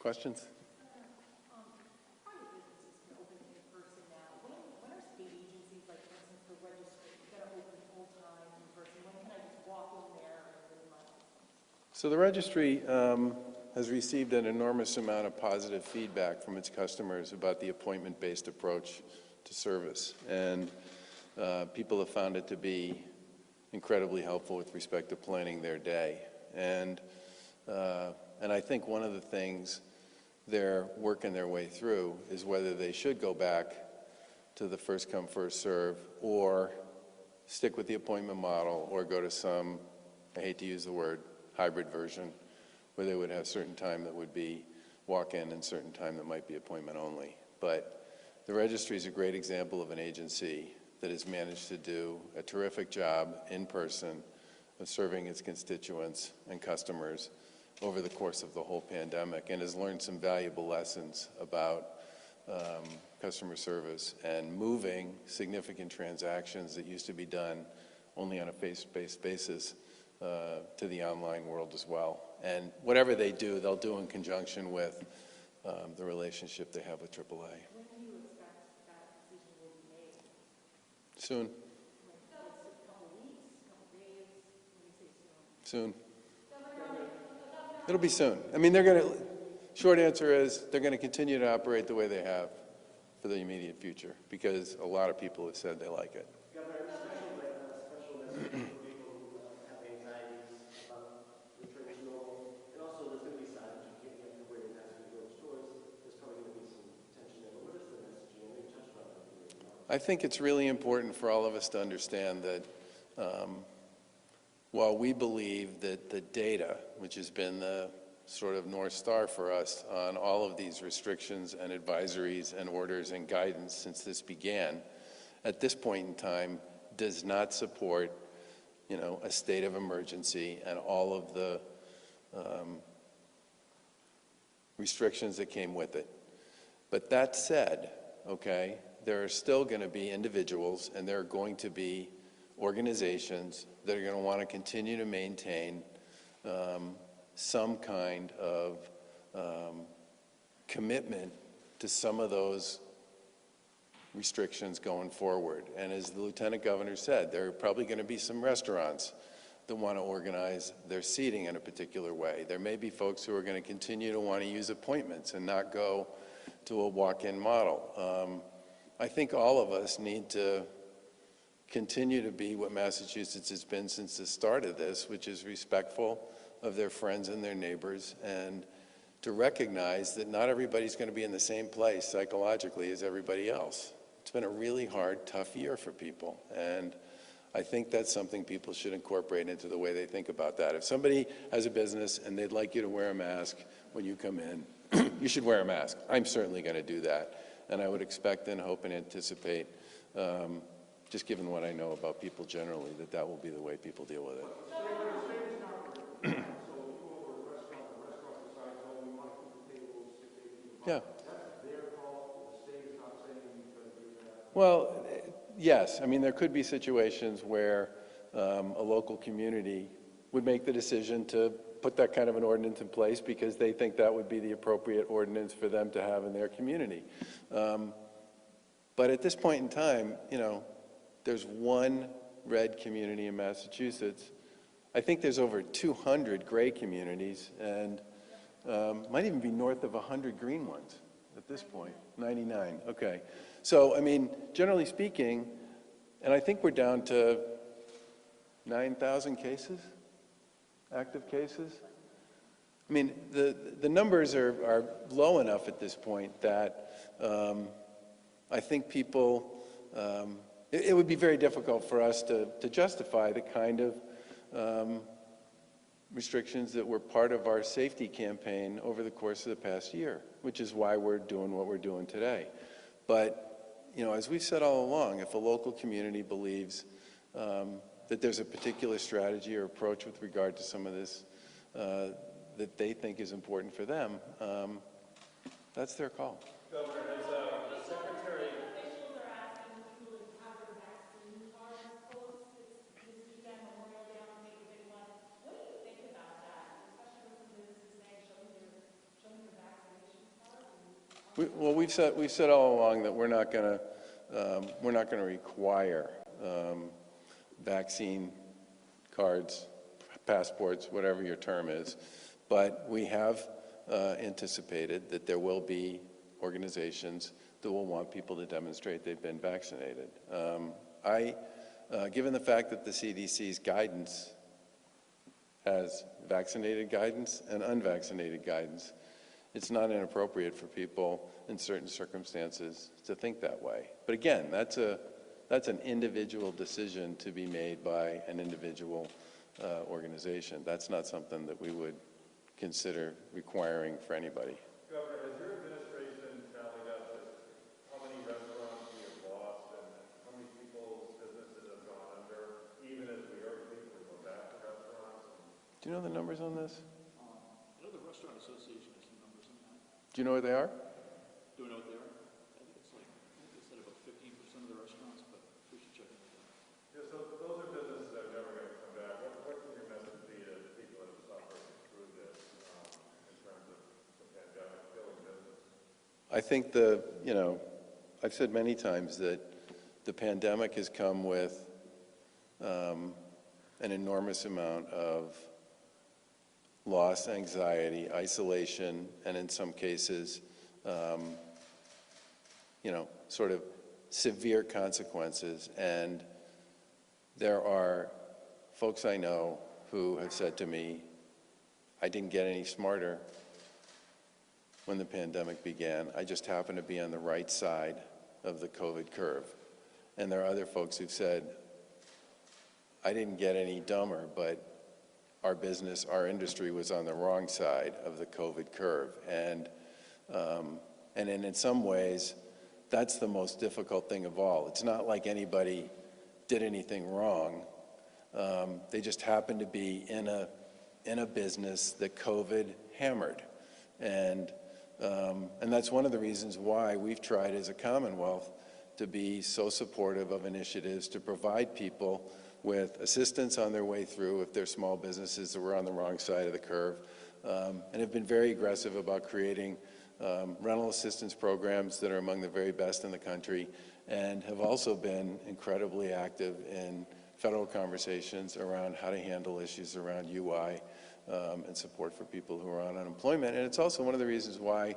Questions? Private businesses can open in person now. When are state agencies, like for instance the registry, going to open full time in person? When can I just walk in there and renew my license? So the registry has received an enormous amount of positive feedback from its customers about the appointment-based approach to service. And people have found it to be incredibly helpful with respect to planning their day. And I think one of the things they're working their way through is whether they should go back to the first come, first serve, or stick with the appointment model, or go to some, I hate to use the word, hybrid version, where they would have certain time that would be walk-in and certain time that might be appointment only. But the registry is a great example of an agency that has managed to do a terrific job in person of serving its constituents and customers over the course of the whole pandemic, and has learned some valuable lessons about customer service and moving significant transactions that used to be done only on a face-to-face basis to the online world as well. And whatever they do, they'll do in conjunction with the relationship they have with AAA. When do you expect that decision will be made? Soon. Like, a couple weeks, a couple days? When you say soon? Soon. It'll be soon. I mean, they're going to, short answer is, they're going to continue to operate the way they have for the immediate future, because a lot of people have said they like it. Governor, special message for people who have anxieties about returning to normal, and also there's going to be signage. You can't have to wear your mask when you go to stores. There's probably going to be some tension there. But what is the messaging? I know you touched on that. I think it's really important for all of us to understand that while we believe that the data, which has been the sort of North Star for us on all of these restrictions and advisories and orders and guidance since this began, at this point in time does not support, you know, a state of emergency and all of the restrictions that came with it. But that said, okay, there are still going to be individuals and there are going to be organizations that are going to want to continue to maintain some kind of commitment to some of those restrictions going forward. And as the Lieutenant Governor said, there are probably going to be some restaurants that want to organize their seating in a particular way. There may be folks who are going to continue to want to use appointments and not go to a walk-in model. I think all of us need to continue to be what Massachusetts has been since the start of this, which is respectful of their friends and their neighbors, and to recognize that not everybody's going to be in the same place psychologically as everybody else. It's been a really hard, tough year for people, and I think that's something people should incorporate into the way they think about that. If somebody has a business and they'd like you to wear a mask when you come in, you should wear a mask. I'm certainly going to do that, and I would expect and hope and anticipate, just given what I know about people generally, that that will be the way people deal with it. Yeah. Well, yes. I mean, there could be situations where a local community would make the decision to put that kind of an ordinance in place because they think that would be the appropriate ordinance for them to have in their community. But at this point in time, you know, there's one red community in Massachusetts. I think there's over 200 gray communities, and might even be north of 100 green ones at this point. 99, okay. So, I mean, generally speaking, and I think we're down to 9,000 cases, active cases. I mean, the numbers are low enough at this point that I think people, it would be very difficult for us to justify the kind of restrictions that were part of our safety campaign over the course of the past year, which is why we're doing what we're doing today. But, you know, as we've said all along, if a local community believes that there's a particular strategy or approach with regard to some of this that they think is important for them, that's their call. Governor, has the Secretary... Officials are asking people to have their vaccine cards post this weekend, Memorial Day, on May 31. What do you think about that? Especially with some businesses saying, show me your vaccine We've said all along that we're not going to require vaccine cards, passports, whatever your term is, but we have anticipated that there will be organizations that will want people to demonstrate they've been vaccinated. Given the fact that the CDC's guidance has vaccinated guidance and unvaccinated guidance, it's not inappropriate for people in certain circumstances to think that way. But again, that's an individual decision to be made by an individual organization. That's not something that we would consider requiring for anybody. Governor, has your administration tallied up how many restaurants we have lost and how many people's businesses have gone under, even as we urge people to go back to restaurants? Do you know the numbers on this? I know the Restaurant Association has some numbers on that. Do you know what they are? Do we know what they are? I think it's like, I think they said about 15% of the restaurants, but we should check into that. Yeah, so those are businesses that are never going to come back. What can your message be to people that have suffered through this in terms of the pandemic killing business? I think I've said many times that the pandemic has come with an enormous amount of loss, anxiety, isolation, and in some cases, sort of severe consequences. And there are folks I know who have said to me, I didn't get any smarter when the pandemic began. I just happened to be on the right side of the COVID curve. And there are other folks who've said, I didn't get any dumber, but our business, our industry was on the wrong side of the COVID curve. And in some ways, that's the most difficult thing of all. It's not like anybody did anything wrong. They just happened to be in a business that COVID hammered. And that's one of the reasons why we've tried as a Commonwealth to be so supportive of initiatives to provide people with assistance on their way through if they're small businesses that were on the wrong side of the curve, and have been very aggressive about creating rental assistance programs that are among the very best in the country, and have also been incredibly active in federal conversations around how to handle issues around UI and support for people who are on unemployment. And it's also one of the reasons why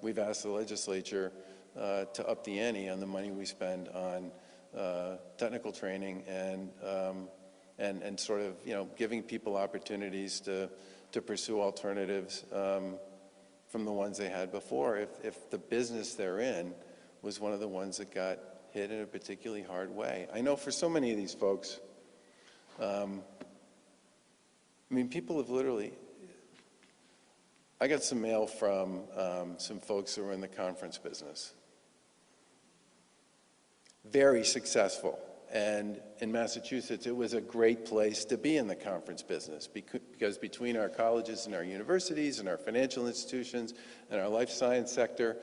we've asked the legislature to up the ante on the money we spend on technical training and sort of, giving people opportunities to pursue alternatives from the ones they had before if the business they're in was one of the ones that got hit in a particularly hard way. I know for so many of these folks, people have literally, I got some mail from some folks who were in the conference business. Very successful. And in Massachusetts, it was a great place to be in the conference business because between our colleges and our universities and our financial institutions and our life science sector,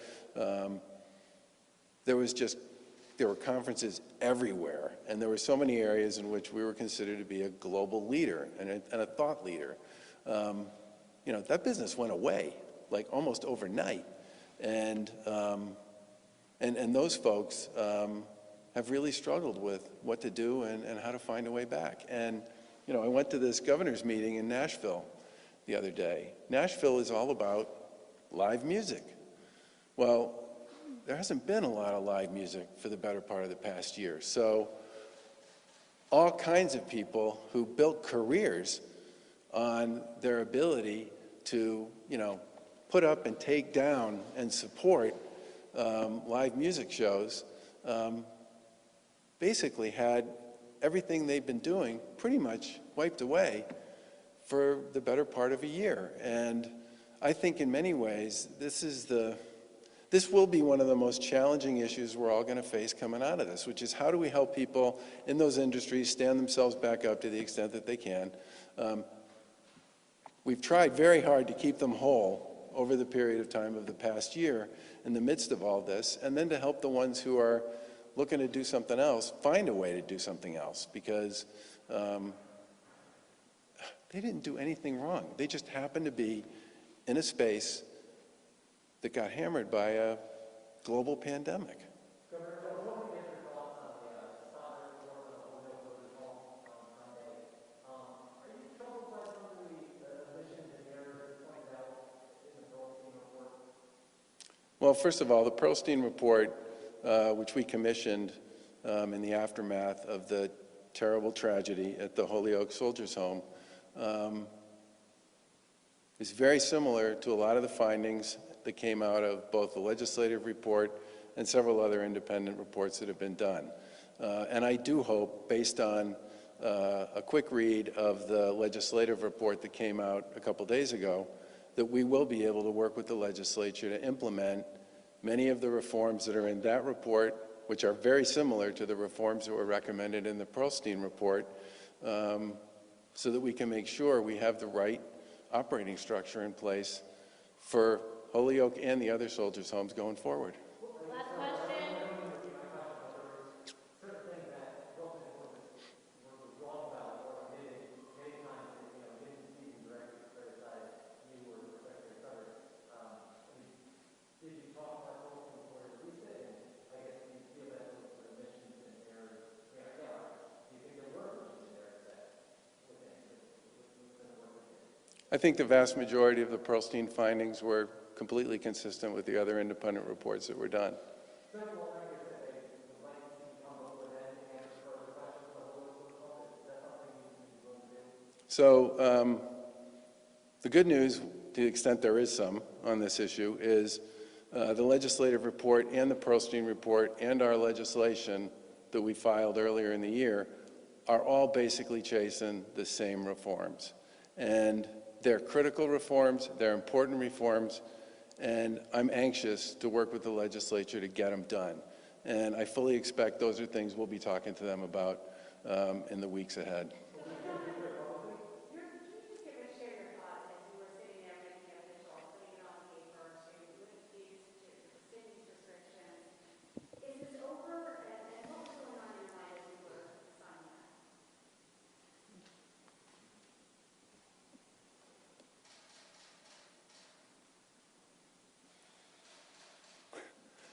there were conferences everywhere. And there were so many areas in which we were considered to be a global leader and a thought leader. That business went away, like almost overnight. And those folks have really struggled with what to do and how to find a way back. And, I went to this governor's meeting in Nashville the other day. Nashville is all about live music. Well, there hasn't been a lot of live music for the better part of the past year. So all kinds of people who built careers on their ability to, put up and take down and support live music shows basically had everything they've been doing pretty much wiped away for the better part of a year. And I think in many ways, this will be one of the most challenging issues we're all going to face coming out of this, which is how do we help people in those industries stand themselves back up to the extent that they can. We've tried very hard to keep them whole over the period of time of the past year in the midst of all this, and then to help the ones who are looking to do something else find a way to do something else, because they didn't do anything wrong. They just happened to be in a space that got hammered by a global pandemic. Governor, I was hoping to get your thoughts on the Stockholm report on the Holyoke Village Home on Sunday. Are you troubled by some of the omissions and errors pointed out in the Pearlstein report? Well, first of all, the Pearlstein report, which we commissioned in the aftermath of the terrible tragedy at the Holyoke Soldiers' Home, is very similar to a lot of the findings that came out of both the legislative report and several other independent reports that have been done. And I do hope, based on a quick read of the legislative report that came out a couple days ago, that we will be able to work with the legislature to implement many of the reforms that are in that report, which are very similar to the reforms that were recommended in the Pearlstein report, so that we can make sure we have the right operating structure in place for Holyoke and the other soldiers' homes going forward. Last question. I think the vast majority of the Pearlstein findings were completely consistent with the other independent reports that were done. So the good news, to the extent there is some on this issue, is the legislative report and the Pearlstein report and our legislation that we filed earlier in the year are all basically chasing the same reforms. And they're critical reforms, they're important reforms, and I'm anxious to work with the legislature to get them done. And I fully expect those are things we'll be talking to them about in the weeks ahead.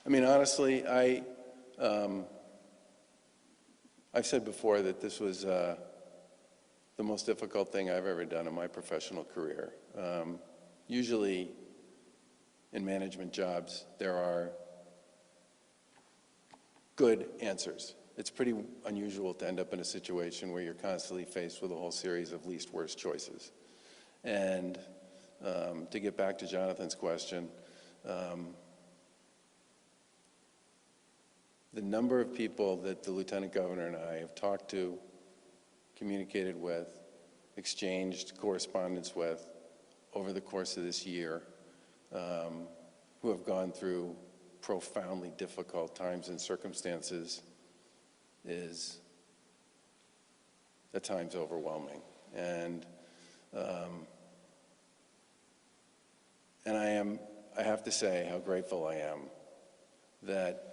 I mean, honestly, I've said before that this was the most difficult thing I've ever done in my professional career. Usually in management jobs, there are good answers. It's pretty unusual to end up in a situation where you're constantly faced with a whole series of least worst choices. And to get back to Jonathan's question, the number of people that the Lieutenant Governor and I have talked to, communicated with, exchanged correspondence with over the course of this year, who have gone through profoundly difficult times and circumstances, is at times overwhelming. And I have to say how grateful I am that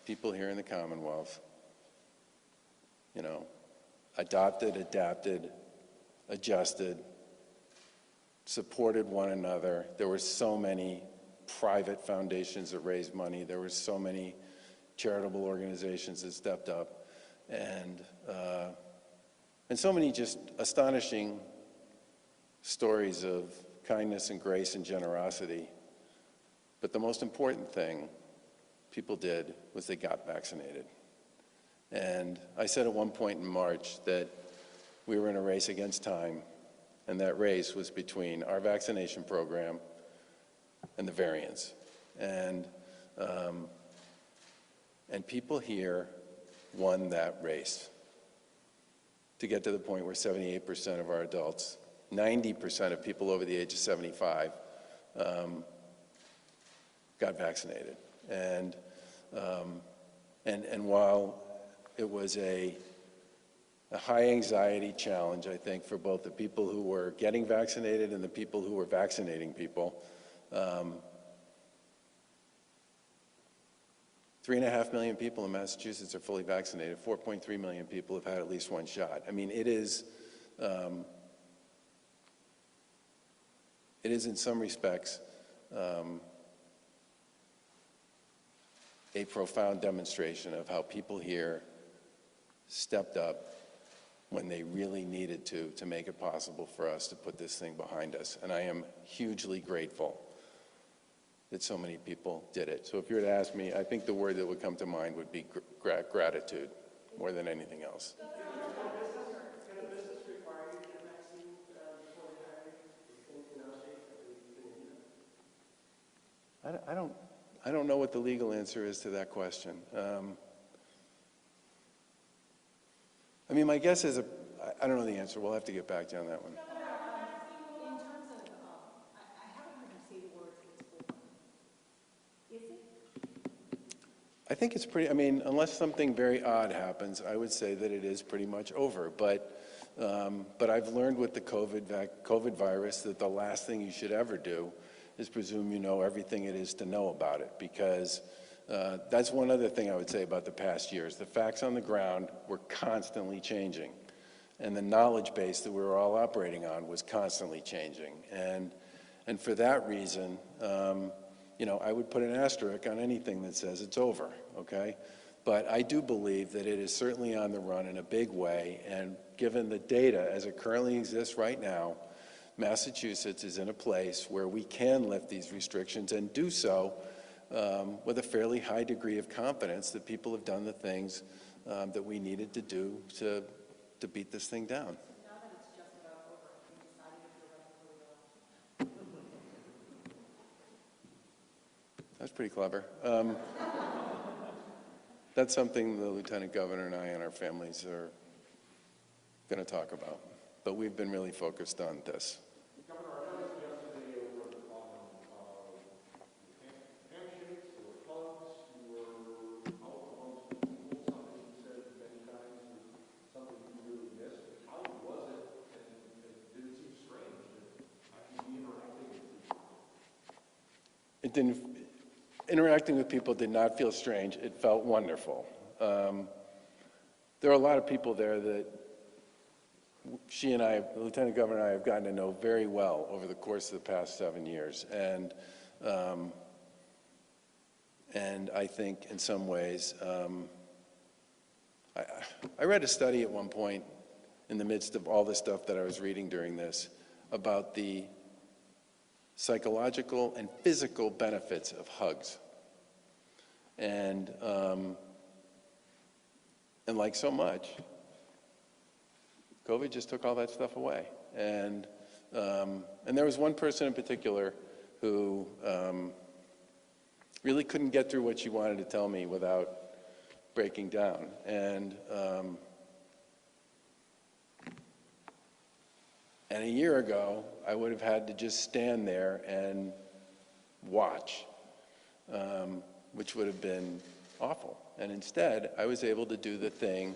people here in the Commonwealth, you know, adopted, adapted, adjusted, supported one another. There were so many private foundations that raised money. There were so many charitable organizations that stepped up, and so many just astonishing stories of kindness and grace and generosity. But the most important thing people did was they got vaccinated. And I said at one point in March that we were in a race against time, and that race was between our vaccination program and the variants. And people here won that race to get to the point where 78% of our adults, 90% of people over the age of 75 got vaccinated. And while it was a high anxiety challenge, I think, for both the people who were getting vaccinated and the people who were vaccinating people, 3.5 million people in Massachusetts are fully vaccinated. 4.3 million people have had at least one shot. I mean, it is in some respects a profound demonstration of how people here stepped up when they really needed to make it possible for us to put this thing behind us. And I am hugely grateful that so many people did it. So if you were to ask me, I think the word that would come to mind would be gratitude more than anything else. Can a business require you to get a vaccine before they hire you in our state? Can they do that? I don't know what the legal answer is to that question. I mean, my guess is, I don't know the answer. We'll have to get back to you on that one. In terms of, I haven't heard you say the words it's over. Is it? I think it's pretty, I mean, unless something very odd happens, I would say that it is pretty much over. But I've learned with the COVID virus that the last thing you should ever do is presume you know everything it is to know about it, because that's one other thing I would say about the past years. The facts on the ground were constantly changing, and the knowledge base that we were all operating on was constantly changing. And for that reason, you know, I would put an asterisk on anything that says it's over, okay? But I do believe that it is certainly on the run in a big way, and given the data as it currently exists right now, Massachusetts is in a place where we can lift these restrictions and do so with a fairly high degree of confidence that people have done the things that we needed to do to beat this thing down. Now that it's just about over, have you decided if you're running for re-election? That's pretty clever. That's something the Lieutenant Governor and I and our families are going to talk about. But we've been really focused on this. Governor, I noticed yesterday over handshakes, there were hugs, you were out amongst people, something you said many times was something you really missed. How was it, and did it seem strange to actually be interacting with people? It didn't. Interacting with people did not feel strange. It felt wonderful. There are a lot of people there that she and I, the Lieutenant Governor and I, have gotten to know very well over the course of the past 7 years. And I think in some ways, I read a study at one point in the midst of all the stuff that I was reading during this about the psychological and physical benefits of hugs. And like so much, COVID just took all that stuff away. And there was one person in particular who really couldn't get through what she wanted to tell me without breaking down. And a year ago, I would have had to just stand there and watch, which would have been awful. And instead, I was able to do the thing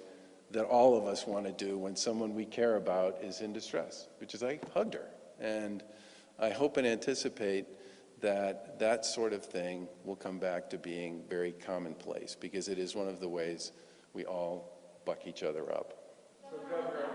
that all of us want to do when someone we care about is in distress, which is I hugged her. And I hope and anticipate that that sort of thing will come back to being very commonplace, because it is one of the ways we all buck each other up. So Governor,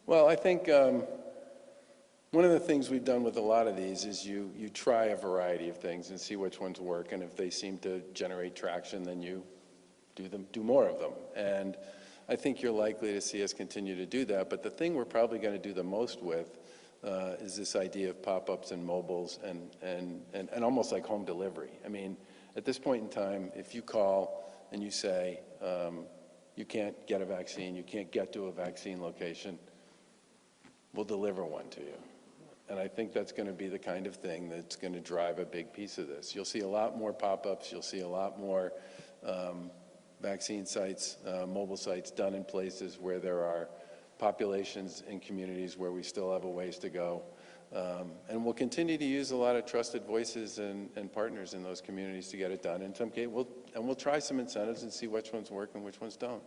Well, I think one of the things we've done with a lot of these is you try a variety of things and see which ones work, and if they seem to generate traction, then you do more of them. And I think you're likely to see us continue to do that. But the thing we're probably going to do the most with is this idea of pop-ups and mobiles and almost like home delivery. I mean, at this point in time, if you call and you say you can't get a vaccine, you can't get to a vaccine location, we'll deliver one to you. And I think that's going to be the kind of thing that's going to drive a big piece of this. You'll see a lot more pop-ups. You'll see a lot more vaccine sites, mobile sites done in places where there are populations in communities where we still have a ways to go. And we'll continue to use a lot of trusted voices and partners in those communities to get it done. In some cases, we'll try some incentives and see which ones work and which ones don't.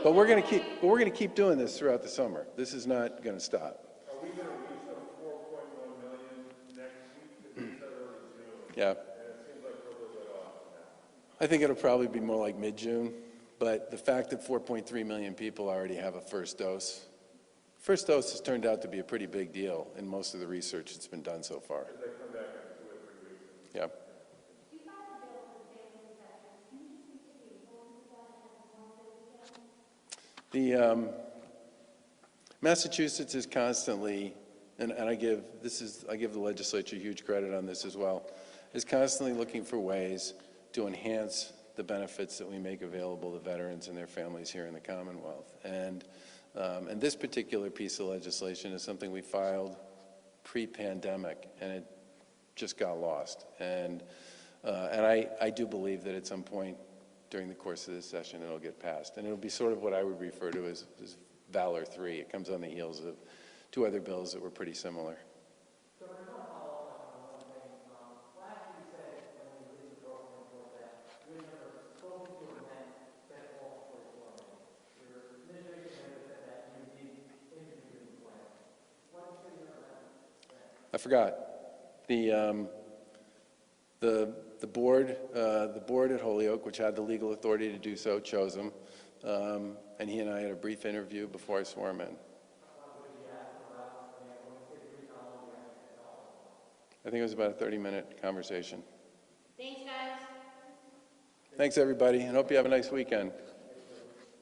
But we're going to keep doing this throughout the summer. This is not going to stop. are we going to reach the 4.1 million next week? Because you said early June. Yeah. I think it'll probably be more like mid-June, but the fact that 4.3 million people already have a first dose has turned out to be a pretty big deal in most of the research that's been done so far. Yeah. The Massachusetts is constantly, and I give the legislature huge credit on this as well, is constantly looking for ways to enhance the benefits that we make available to veterans and their families here in the Commonwealth. And this particular piece of legislation is something we filed pre-pandemic, and it just got lost. And I do believe that at some point during the course of this session it'll get passed. And it'll be sort of what I would refer to as Valor 3. It comes on the heels of two other bills that were pretty similar. So I want to follow up on one thing. Last year you said when you released the program report that you had never spoken to or met that multiple employment. Your administration never said that you need individual employment. Why did you say you never met that? I forgot. The board at Holyoke, which had the legal authority to do so, chose him, and he and I had a brief interview before I swore him in. I think it was about a 30-minute conversation. Thanks, guys. Thanks, everybody, and hope you have a nice weekend.